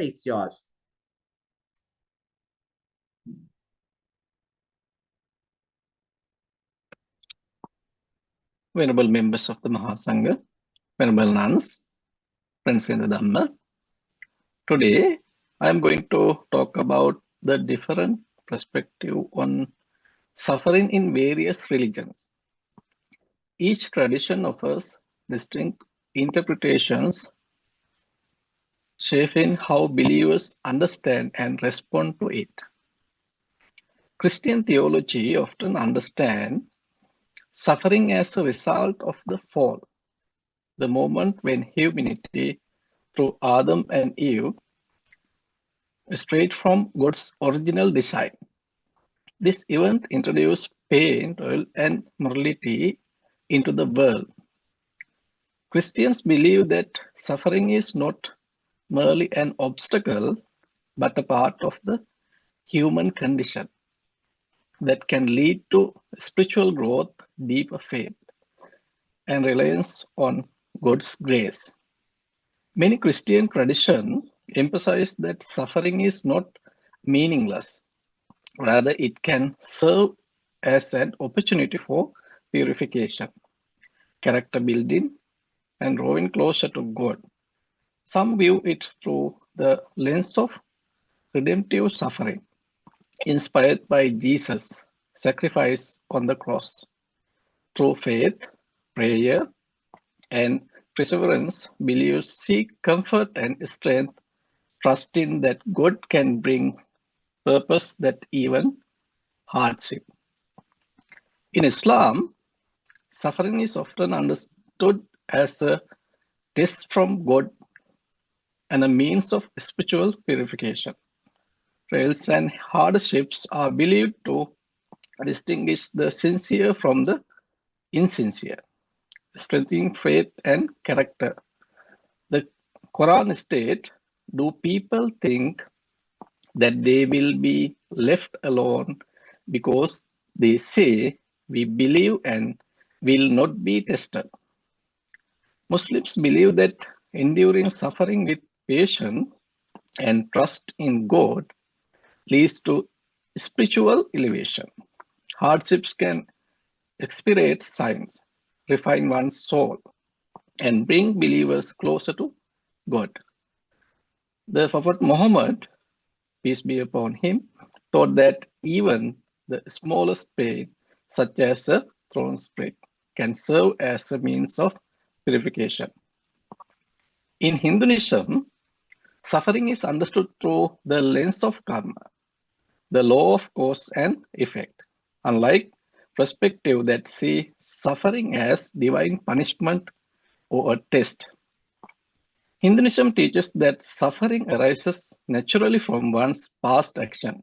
It's yours. Venerable members of the Mahasangha, Venerable nuns, friends in the Dhamma. Today, I am going to talk about the different perspective on suffering in various religions. Each tradition offers distinct interpretations, shaping how believers understand and respond to it. Christian theology often understands suffering as a result of the fall, the moment when humanity, through Adam and Eve, strayed from God's original design. This event introduced pain, toil, and mortality into the world. Christians believe that suffering is not merely an obstacle, but a part of the human condition that can lead to spiritual growth, deeper faith, and reliance on God's grace. Many Christian traditions emphasize that suffering is not meaningless. Rather, it can serve as an opportunity for purification, character building, and drawing closer to God. Some view it through the lens of redemptive suffering, inspired by Jesus' sacrifice on the cross. Through faith, prayer, and perseverance, believers seek comfort and strength, trusting that God can bring purpose that even hardship. In Islam, suffering is often understood as a test from God and a means of spiritual purification. Trials and hardships are believed to distinguish the sincere from the insincere, strengthening faith and character. The Quran states, "Do people think that they will be left alone because they say, 'We believe and will not be tested'?" Muslims believe that enduring suffering with patience and trust in God leads to spiritual elevation. Hardships can experience science, refine one's soul, and bring believers closer to God. The Prophet Muhammad, peace be upon him, taught that even the smallest pain, such as a thorn's prick, can serve as a means of purification. In Hinduism, suffering is understood through the lens of karma, the law of cause and effect. Unlike perspective that see suffering as divine punishment or a test, Hinduism teaches that suffering arises naturally from one's past action.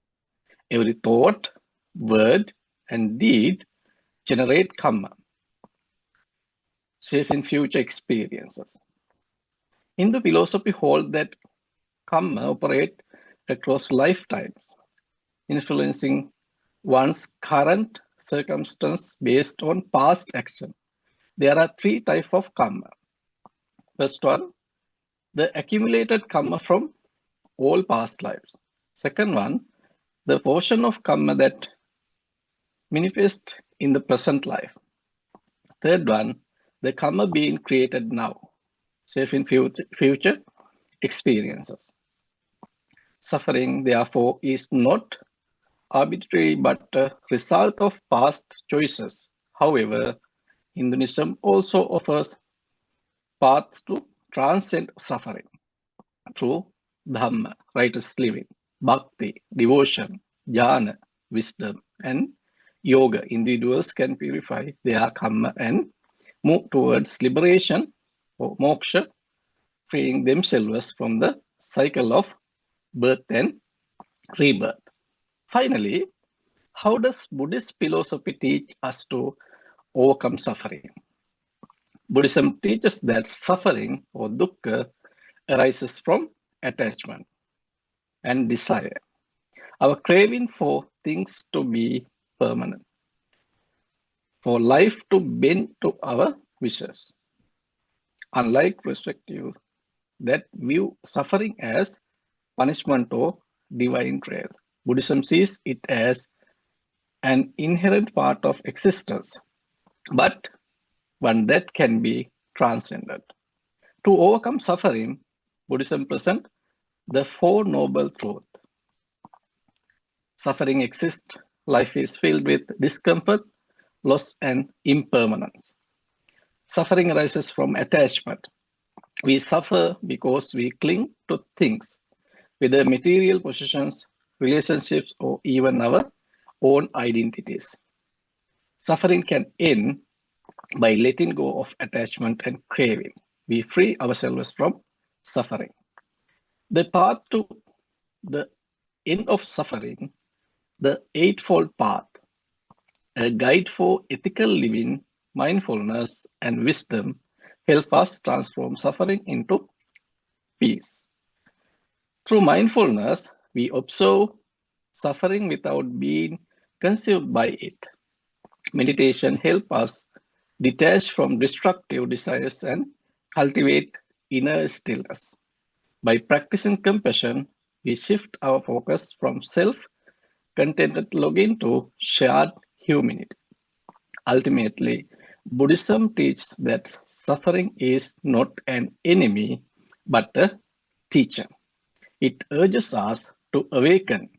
Every thought, word, and deed generate karma, shaping future experiences. Hindu philosophy holds that karma operates across lifetimes, influencing one's current circumstance based on past action. There are three types of karma. First one, the accumulated karma from all past lives. Second one, the portion of karma that manifests in the present life. Third one, the karma being created now, shaping future experiences. Suffering, therefore, is not arbitrary but a result of past choices. However, Hinduism also offers paths to transcend suffering through Dhamma, righteous living, Bhakti, devotion, Jnana, wisdom, and Yoga. Individuals can purify their karma and move towards liberation or moksha, freeing themselves from the cycle of birth and rebirth. Finally, how does Buddhist philosophy teach us to overcome suffering? Buddhism teaches that suffering or dukkha arises from attachment and desire, our craving for things to be permanent, for life to bend to our wishes. Unlike perspective that view suffering as punishment or divine trial. Buddhism sees it as an inherent part of existence, but one that can be transcended. To overcome suffering, Buddhism presents the Four Noble Truths. Suffering exists, life is filled with discomfort, loss, and impermanence. Suffering arises from attachment. We suffer because we cling to things, whether material possessions, relationships, or even our own identities. Suffering can end by letting go of attachment and craving. We free ourselves from suffering. The path to the end of suffering, the Eightfold Path, a guide for ethical living, mindfulness, and wisdom, help us transform suffering into peace. Through mindfulness, we observe suffering without being consumed by it. Meditation helps us detach from destructive desires and cultivate inner stillness. By practicing compassion, we shift our focus from self contented longing to shared humanity. Ultimately, Buddhism teaches that suffering is not an enemy but a teacher. It urges us to awaken,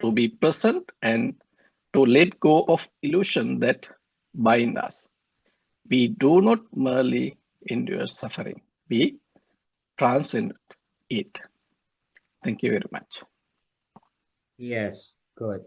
to be present, and to let go of illusion that bind us. We do not merely endure suffering, we transcend it. Thank you very much. Yes, good.